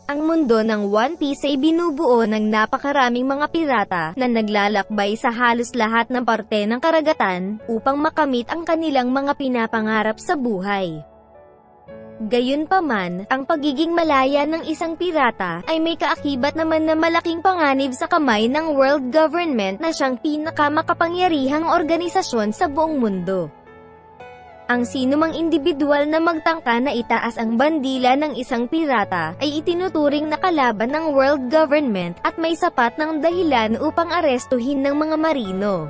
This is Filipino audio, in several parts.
Ang mundo ng One Piece ay binubuo ng napakaraming mga pirata na naglalakbay sa halos lahat ng parte ng karagatan upang makamit ang kanilang mga pinapangarap sa buhay. Gayunpaman, ang pagiging malaya ng isang pirata ay may kaakibat naman na malaking panganib sa kamay ng world government na siyang pinakamakapangyarihang organisasyon sa buong mundo. Ang sinumang individual na magtangka na itaas ang bandila ng isang pirata ay itinuturing na kalaban ng world government at may sapat ng dahilan upang arestuhin ng mga marino.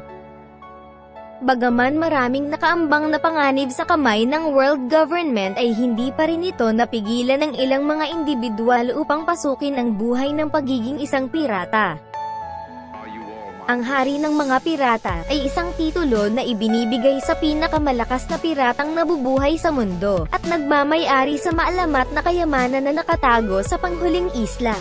Bagaman maraming nakaambang na panganib sa kamay ng world government ay hindi pa rin ito napigilan ng ilang mga individual upang pasukin ang buhay ng pagiging isang pirata. Ang hari ng mga pirata ay isang titulo na ibinibigay sa pinakamalakas na piratang nabubuhay sa mundo at nagmamay-ari sa maalamat na kayamanan na nakatago sa panghuling isla.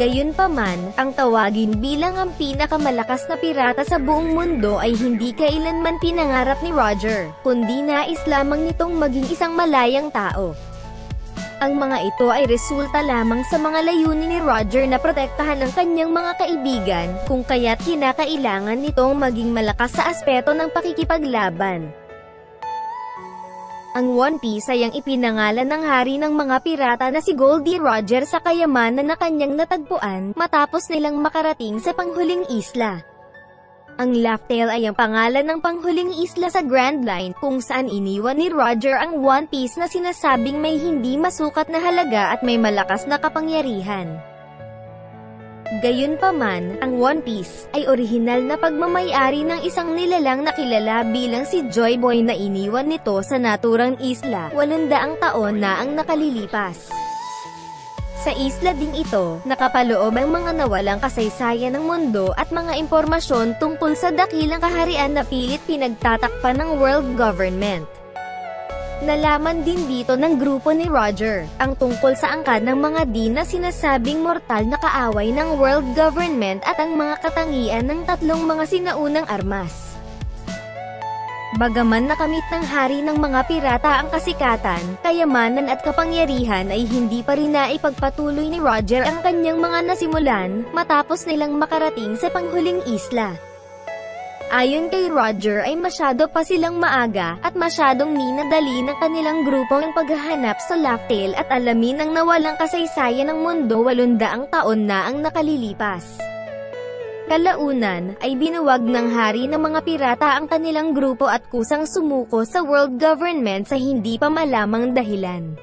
Gayunpaman, ang tawagin bilang ang pinakamalakas na pirata sa buong mundo ay hindi kailanman pinangarap ni Roger, kundi nais lamang nitong maging isang malayang tao. Ang mga ito ay resulta lamang sa mga layunin ni Roger na protektahan ang kanyang mga kaibigan, kung kaya't kinakailangan nitong maging malakas sa aspeto ng pakikipaglaban. Ang One Piece ay ang ipinangalan ng hari ng mga pirata na si Goldie Roger sa kayamanan na kanyang natagpuan matapos nilang makarating sa panghuling isla. Ang Laugh Tale ay ang pangalan ng panghuling isla sa Grand Line kung saan iniwan ni Roger ang One Piece na sinasabing may hindi masukat na halaga at may malakas na kapangyarihan. Gayunpaman, ang One Piece ay orihinal na pagmamay-ari ng isang nilalang na kilala bilang si Joy Boy na iniwan nito sa naturang isla 800 taon na ang nakalilipas. Sa isla ding ito, nakapaloob ang mga nawalang kasaysayan ng mundo at mga impormasyon tungkol sa dakilang kaharian na pilit pinagtatakpan ng world government. Nalaman din dito ng grupo ni Roger, ang tungkol sa angkan ng mga di na sinasabing mortal na kaaway ng world government at ang mga katangian ng tatlong mga sinaunang armas. Bagaman nakamit ng hari ng mga pirata ang kasikatan, kayamanan at kapangyarihan ay hindi pa rin naipagpatuloy ni Roger ang kanyang mga nasimulan, matapos nilang makarating sa panghuling isla. Ayon kay Roger ay masyado pa silang maaga, at masyadong minadali ng kanilang grupo ang paghahanap sa Laugh Tale at alamin ang nawalang kasaysayan ng mundo 800 taon na ang nakalilipas. Kalaunan, ay binuwag ng hari ng mga pirata ang kanilang grupo at kusang sumuko sa world government sa hindi pa malamang dahilan.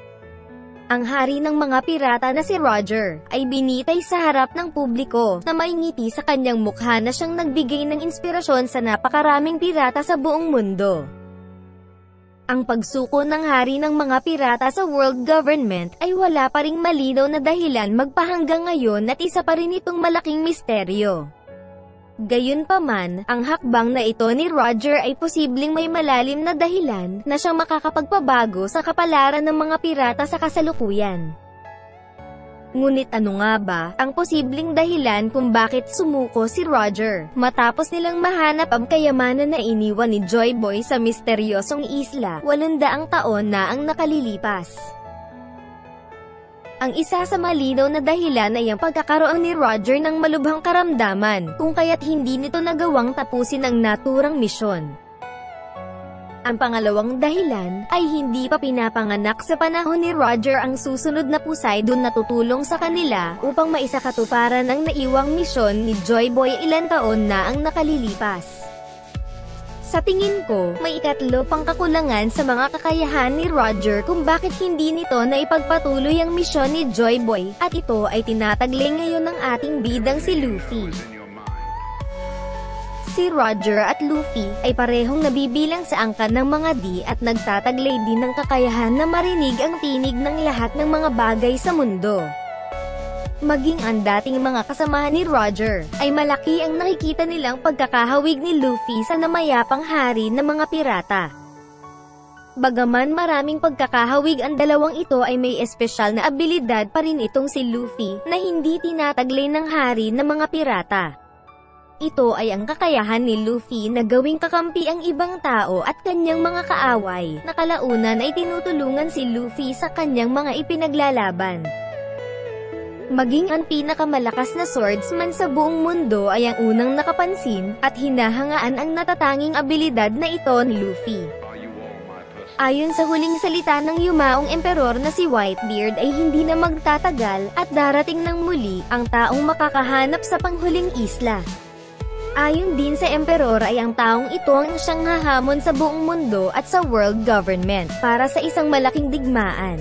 Ang hari ng mga pirata na si Roger, ay binitay sa harap ng publiko, na may ngiti sa kanyang mukha na siyang nagbigay ng inspirasyon sa napakaraming pirata sa buong mundo. Ang pagsuko ng hari ng mga pirata sa world government, ay wala pa ring malinaw na dahilan magpahanggang ngayon at isa pa rin itong malaking misteryo. Gayunpaman, ang hakbang na ito ni Roger ay posibleng may malalim na dahilan na siyang makakapagpabago sa kapalaran ng mga pirata sa kasalukuyan. Ngunit ano nga ba ang posibleng dahilan kung bakit sumuko si Roger, matapos nilang mahanap ang kayamanan na iniwan ni Joy Boy sa misteryosong isla 800 taon na ang nakalilipas? Ang isa sa malinaw na dahilan ay ang pagkakaroon ni Roger ng malubhang karamdaman, kung kaya't hindi nito nagawang tapusin ang naturang misyon. Ang pangalawang dahilan ay hindi pa pinapanganak sa panahon ni Roger ang susunod na Poseidon na tutulong sa kanila upang maisakatuparan ang naiwang misyon ni Joy Boy ilang taon na ang nakalilipas. Sa tingin ko, may ikatlo pang kakulangan sa mga kakayahan ni Roger kung bakit hindi nito na ipagpatuloy ang misyon ni Joy Boy, at ito ay tinataglay ngayon ng ating bidang si Luffy. Si Roger at Luffy ay parehong nabibilang sa angkan ng mga di at nagtataglay din ng kakayahan na marinig ang tinig ng lahat ng mga bagay sa mundo. Maging ang dating mga kasamahan ni Roger, ay malaki ang nakikita nilang pagkakahawig ni Luffy sa namayapang hari ng mga pirata. Bagaman maraming pagkakahawig ang dalawang ito ay may espesyal na abilidad pa rin itong si Luffy, na hindi tinataglay ng hari ng mga pirata. Ito ay ang kakayahan ni Luffy na gawing kakampi ang ibang tao at kanyang mga kaaway, na kalaunan ay tinutulungan si Luffy sa kanyang mga ipinaglalaban. Maging ang pinakamalakas na swordsman sa buong mundo ay ang unang nakapansin, at hinahangaan ang natatanging abilidad na ito ni Luffy. Ayon sa huling salita ng yumaong emperor na si Whitebeard ay hindi na magtatagal, at darating ng muli, ang taong makakahanap sa panghuling isla. Ayon din sa emperor ay ang taong ito ang siyang hahamon sa buong mundo at sa world government, para sa isang malaking digmaan.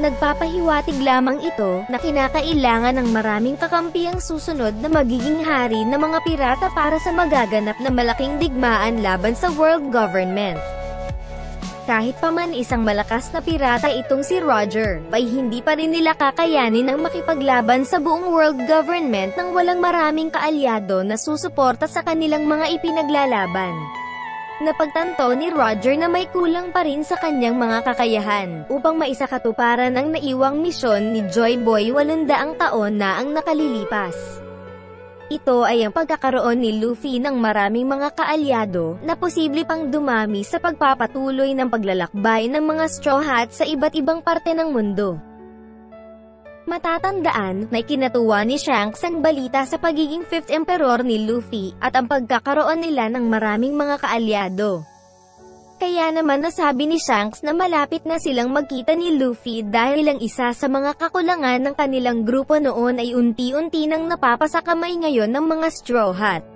Nagpapahiwatig lamang ito, na kinakailangan ng maraming kakampi ang susunod na magiging hari ng mga pirata para sa magaganap na malaking digmaan laban sa world government. Kahit pa man isang malakas na pirata itong si Roger, ay hindi pa rin nila kakayanin ang makipaglaban sa buong world government nang walang maraming kaalyado na susuporta sa kanilang mga ipinaglalaban. Napagtanto ni Roger na may kulang pa rin sa kanyang mga kakayahan, upang maisakatuparan ang naiwang misyon ni Joy Boy 800 taon na ang nakalilipas. Ito ay ang pagkakaroon ni Luffy ng maraming mga kaalyado, na posible pang dumami sa pagpapatuloy ng paglalakbay ng mga Straw Hats sa iba't ibang parte ng mundo. Matatandaan, na ikinatuwa ni Shanks ang balita sa pagiging 5th Emperor ni Luffy, at ang pagkakaroon nila ng maraming mga kaalyado. Kaya naman nasabi ni Shanks na malapit na silang magkita ni Luffy dahil ang isa sa mga kakulangan ng kanilang grupo noon ay unti-unti nang napapasakamay ngayon ng mga Straw Hat.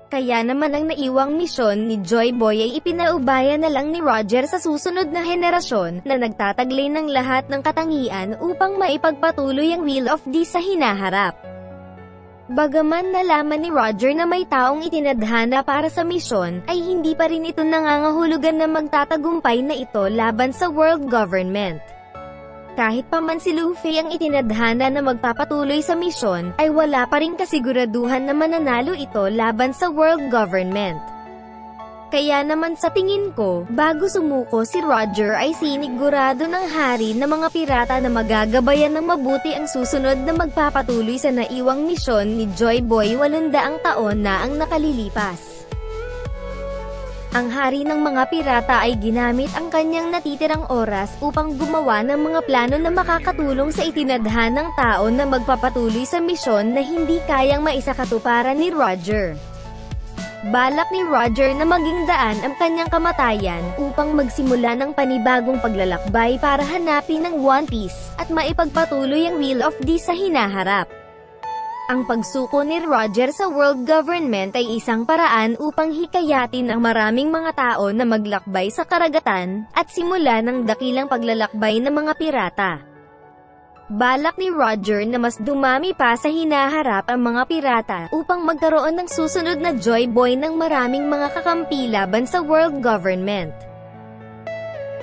Kaya naman ang naiwang misyon ni Joy Boy ay ipinaubaya na lang ni Roger sa susunod na henerasyon, na nagtataglay ng lahat ng katangian upang maipagpatuloy ang Wheel of D sa hinaharap. Bagaman nalaman ni Roger na may taong itinadhana para sa misyon, ay hindi pa rin ito nangangahulugan na magtatagumpay na ito laban sa world government. Kahit pa man si Luffy ang itinadhana na magpapatuloy sa misyon, ay wala pa rin kasiguraduhan na mananalo ito laban sa world government. Kaya naman sa tingin ko, bago sumuko si Roger ay sinigurado ng hari ng mga pirata na magagabayan ng mabuti ang susunod na magpapatuloy sa naiwang misyon ni Joy Boy 800 taon na ang nakalilipas. Ang hari ng mga pirata ay ginamit ang kanyang natitirang oras upang gumawa ng mga plano na makakatulong sa itinadhanang tao na magpapatuloy sa misyon na hindi kayang maisakatuparan ni Roger. Balak ni Roger na maging daan ang kanyang kamatayan upang magsimula ng panibagong paglalakbay para hanapin ang One Piece at maipagpatuloy ang Wheel of D sa hinaharap. Ang pagsuko ni Roger sa world government ay isang paraan upang hikayatin ang maraming mga tao na maglakbay sa karagatan at simula ng dakilang paglalakbay ng mga pirata. Balak ni Roger na mas dumami pa sa hinaharap ang mga pirata upang magkaroon ng susunod na Joy Boy ng maraming mga kakampi laban sa world government.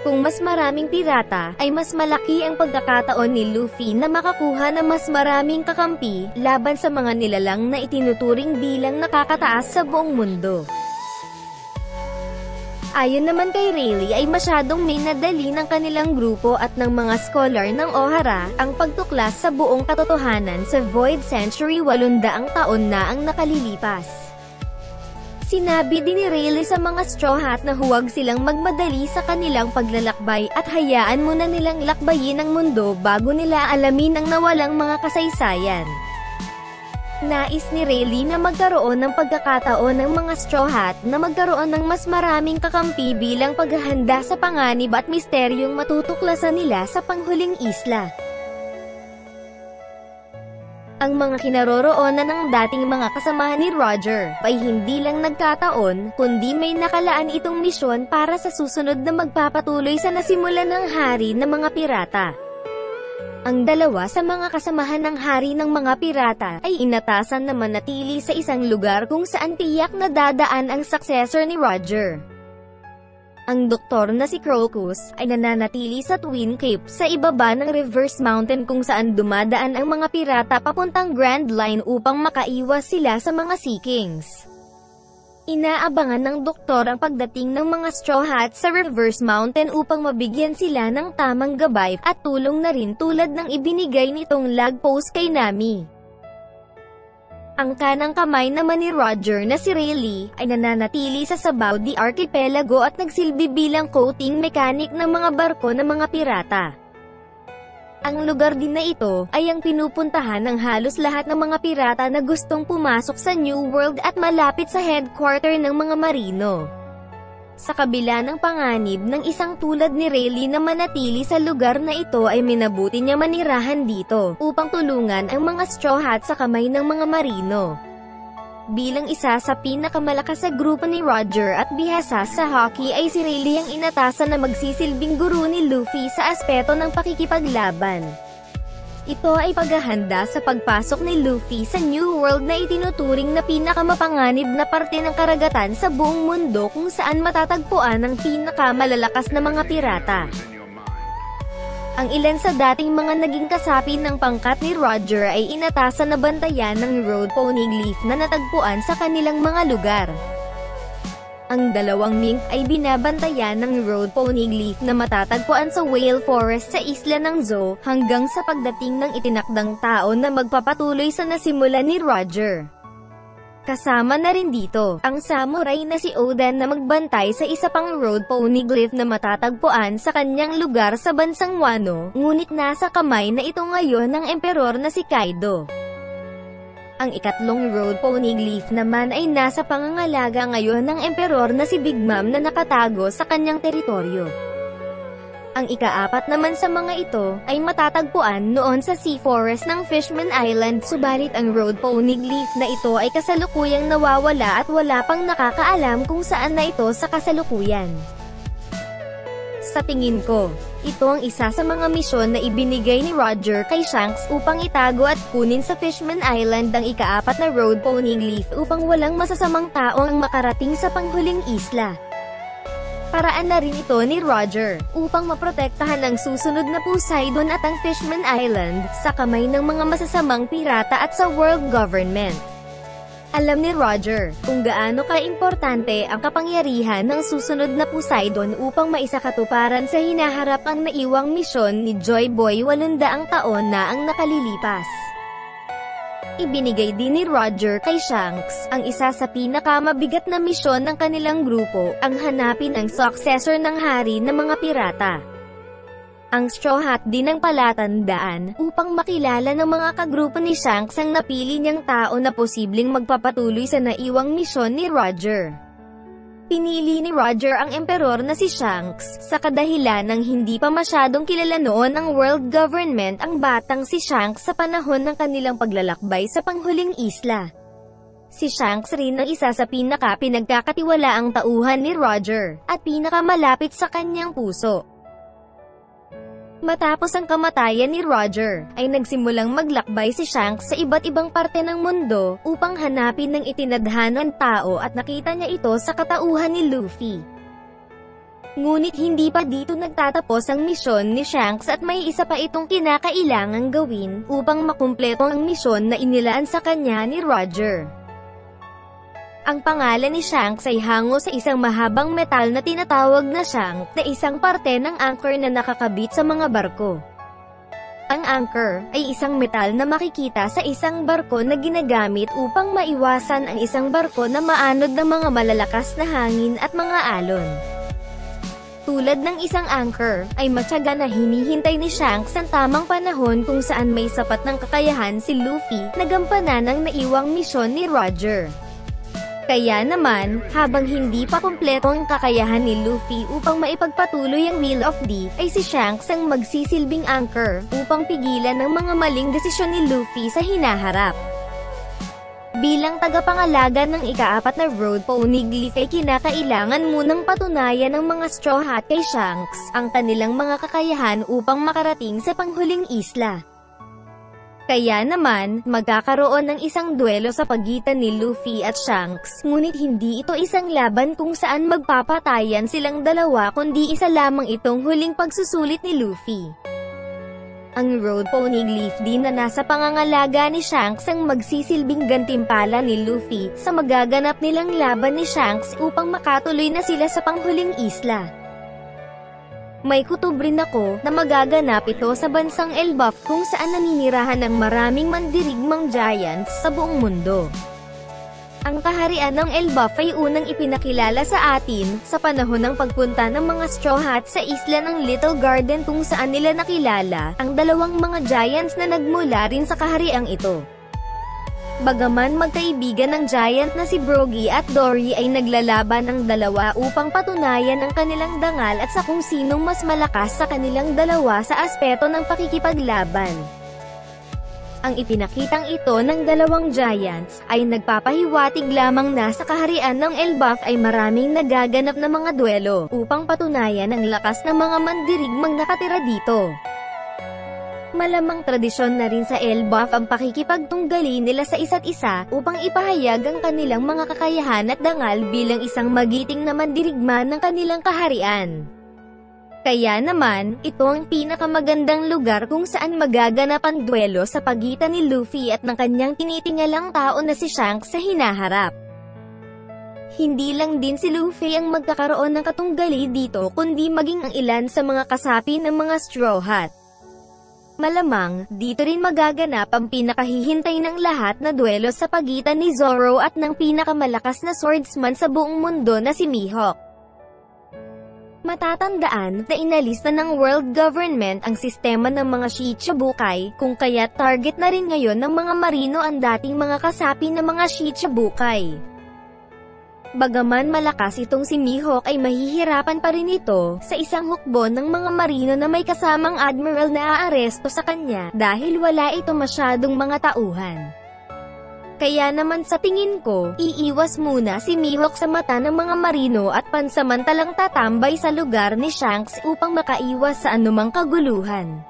Kung mas maraming pirata, ay mas malaki ang pagkakataon ni Luffy na makakuha ng mas maraming kakampi laban sa mga nilalang na itinuturing bilang nakakataas sa buong mundo. Ayon naman kay Rayleigh ay masyadong minadali ng kanilang grupo at ng mga scholar ng Ohara ang pagtuklas sa buong katotohanan sa Void Century 800 taon na ang nakalilipas. Sinabi din ni Rayleigh sa mga Straw Hat na huwag silang magmadali sa kanilang paglalakbay at hayaan muna nilang lakbayin ang mundo bago nila alamin ang nawalang mga kasaysayan. Nais ni Rayleigh na magkaroon ng pagkakataon ng mga Straw Hat na magkaroon ng mas maraming kakampi bilang paghahanda sa panganib at misteryong matutuklasan nila sa panghuling isla. Ang mga kinaroroonan ng dating mga kasamahan ni Roger ay hindi lang nagkataon, kundi may nakalaan itong misyon para sa susunod na magpapatuloy sa nasimulan ng hari ng mga pirata. Ang dalawa sa mga kasamahan ng hari ng mga pirata ay inatasan na manatili sa isang lugar kung saan tiyak na dadaan ang successor ni Roger. Ang doktor na si Crocus ay nananatili sa Twin Cape sa ibaba ng Reverse Mountain kung saan dumadaan ang mga pirata papuntang Grand Line upang makaiwas sila sa mga Sea Kings. Inaabangan ng doktor ang pagdating ng mga Straw Hats sa Reverse Mountain upang mabigyan sila ng tamang gabay at tulong na rin tulad ng ibinigay nitong lag post kay Nami. Ang kanang kamay naman ni Roger na si Rayleigh ay nananatili sa Sabao de Archipelago at nagsilbi bilang coating mechanic ng mga barko ng mga pirata. Ang lugar din na ito ay ang pinupuntahan ng halos lahat ng mga pirata na gustong pumasok sa New World at malapit sa headquarter ng mga marino. Sa kabila ng panganib ng isang tulad ni Rayleigh na manatili sa lugar na ito ay minabuti niya manirahan dito upang tulungan ang mga Straw Hats sa kamay ng mga marino. Bilang isa sa pinakamalakas sa grupo ni Roger at bihasa sa hockey ay si Rayleigh ang inatasan na magsisilbing guro ni Luffy sa aspeto ng pakikipaglaban. Ito ay paghahanda sa pagpasok ni Luffy sa New World na itinuturing na pinakamapanganib na parte ng karagatan sa buong mundo kung saan matatagpuan ang pinakamalalakas na mga pirata. Ang ilan sa dating mga naging kasapi ng pangkat ni Roger ay inatasan na bantayan ng Road Poneglyph na natagpuan sa kanilang mga lugar. Ang dalawang mink ay binabantayan ng Road Poneglyph na matatagpuan sa Whale Forest sa isla ng Zou hanggang sa pagdating ng itinakdang tao na magpapatuloy sa nasimulan ni Roger. Kasama na rin dito, ang samurai na si Oden na magbantay sa isa pang Road Poneglyph na matatagpuan sa kanyang lugar sa bansang Wano, ngunit nasa kamay na ito ngayon ng emperor na si Kaido. Ang ikatlong Road Poneglyph naman ay nasa pangangalaga ngayon ng emperor na si Big Mom na nakatago sa kanyang teritoryo. Ang ikaapat naman sa mga ito ay matatagpuan noon sa Sea Forest ng Fishman Island, subalit ang Road Poneglyph na ito ay kasalukuyang nawawala at wala pang nakakaalam kung saan na ito sa kasalukuyan. Sa tingin ko, ito ang isa sa mga misyon na ibinigay ni Roger kay Shanks upang itago at kunin sa Fishman Island ang ikaapat na Road Poneglyph upang walang masasamang tao ang makarating sa panghuling isla. Paraan na rin ito ni Roger upang maprotektahan ang susunod na Poseidon at ang Fishman Island sa kamay ng mga masasamang pirata at sa world government. Alam ni Roger kung gaano ka-importante ang kapangyarihan ng susunod na Poseidon upang maisakatuparan sa hinaharap ang naiwang misyon ni Joy Boy 800 taon na ang nakalilipas. Ibinigay din ni Roger kay Shanks ang isa sa pinakamabigat na misyon ng kanilang grupo, ang hanapin ang successor ng hari ng mga pirata. Ang Straw Hat din ang palatandaan upang makilala ng mga kagrupo ni Shanks ang napili niyang tao na posibleng magpapatuloy sa naiwang misyon ni Roger. Pinili ni Roger ang emperor na si Shanks sa kadahilan ng hindi pa masyadong kilala noon ng world government ang batang si Shanks sa panahon ng kanilang paglalakbay sa panghuling isla. Si Shanks rin ang isa sa pinaka-pinagkakatiwalaang tauhan ni Roger at pinakamalapit sa kanyang puso. Matapos ang kamatayan ni Roger, ay nagsimulang maglakbay si Shanks sa iba't ibang parte ng mundo upang hanapin ng itinadhanang tao at nakita niya ito sa katauhan ni Luffy. Ngunit hindi pa dito nagtatapos ang misyon ni Shanks at may isa pa itong kinakailangang gawin upang makumpleto ang misyon na inilaan sa kanya ni Roger. Ang pangalan ni Shanks ay hango sa isang mahabang metal na tinatawag na shank, na isang parte ng anchor na nakakabit sa mga barko. Ang anchor ay isang metal na makikita sa isang barko na ginagamit upang maiwasan ang isang barko na maanod ng mga malalakas na hangin at mga alon. Tulad ng isang anchor, ay matyaga na hinihintay ni Shanks ang tamang panahon kung saan may sapat ng kakayahan si Luffy na gampanan ang naiwang misyon ni Roger. Kaya naman, habang hindi pa kumpleto ang kakayahan ni Luffy upang maipagpatuloy ang Wheel of D, ay si Shanks ang magsisilbing anchor upang pigilan ang mga maling desisyon ni Luffy sa hinaharap. Bilang tagapangalaga ng ikaapat na Road Poneglyph ay kinakailangan munang patunayan ng mga Straw Hat kay Shanks ang kanilang mga kakayahan upang makarating sa panghuling isla. Kaya naman, magkakaroon ng isang duelo sa pagitan ni Luffy at Shanks, ngunit hindi ito isang laban kung saan magpapatayan silang dalawa kundi isa lamang itong huling pagsusulit ni Luffy. Ang Road Poneglyph din na nasa pangangalaga ni Shanks ang magsisilbing gantimpala ni Luffy sa magaganap nilang laban ni Shanks upang makatuloy na sila sa panghuling isla. May kutob rin ako na magaganap ito sa bansang Elbaf kung saan naninirahan ng maraming mandirigmang giants sa buong mundo. Ang kaharian ng Elbaf ay unang ipinakilala sa atin sa panahon ng pagpunta ng mga Straw Hats sa isla ng Little Garden kung saan nila nakilala ang dalawang mga giants na nagmula rin sa kahariang ito. Bagaman magkaibigan ng giant na si Brogy at Dory ay naglalaban ang dalawa upang patunayan ang kanilang dangal at sa kung sinong mas malakas sa kanilang dalawa sa aspeto ng pakikipaglaban. Ang ipinakitang ito ng dalawang giants ay nagpapahiwatig lamang na sa kaharian ng Elbaf ay maraming nagaganap na mga duelo upang patunayan ang lakas ng mga mandirigmang nakatira dito. Malamang tradisyon na rin sa Elbaf ang pakikipagtunggali nila sa isa't isa upang ipahayag ang kanilang mga kakayahan at dangal bilang isang magiting na mandirigma ng kanilang kaharian. Kaya naman, ito ang pinakamagandang lugar kung saan magaganap ang duelo sa pagitan ni Luffy at ng kanyang tinitingalang tao na si Shanks sa hinaharap. Hindi lang din si Luffy ang magkakaroon ng katunggali dito kundi maging ang ilan sa mga kasapi ng mga Straw Hat. Malamang, dito rin magaganap ang pinakahihintay ng lahat na duelo sa pagitan ni Zoro at ng pinakamalakas na swordsman sa buong mundo na si Mihawk. Matatandaan na inalis na ng world government ang sistema ng mga Shichibukai, kung kaya target na rin ngayon ng mga marino ang dating mga kasapi ng mga Shichibukai. Bagaman malakas itong si Mihawk ay mahihirapan pa rin ito sa isang hukbo ng mga marino na may kasamang admiral na aaresto sa kanya dahil wala ito masyadong mga tauhan. Kaya naman sa tingin ko, iiwas muna si Mihawk sa mata ng mga marino at pansamantalang tatambay sa lugar ni Shanks upang makaiwas sa anumang kaguluhan.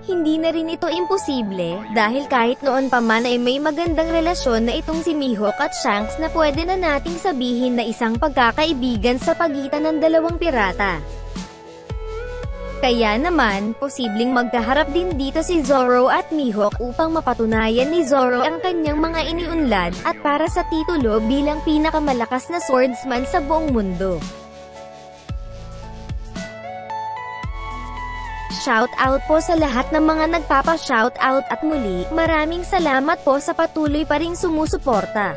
Hindi na rin ito imposible, dahil kahit noon pa man ay may magandang relasyon na itong si Mihawk at Shanks na pwede na nating sabihin na isang pagkakaibigan sa pagitan ng dalawang pirata. Kaya naman, posibleng magkaharap din dito si Zoro at Mihawk upang mapatunayan ni Zoro ang kanyang mga iniunlad, at para sa titulo bilang pinakamalakas na swordsman sa buong mundo. Shout out po sa lahat ng mga nagpapa-shout out at muli, maraming salamat po sa patuloy pa ring sumusuporta.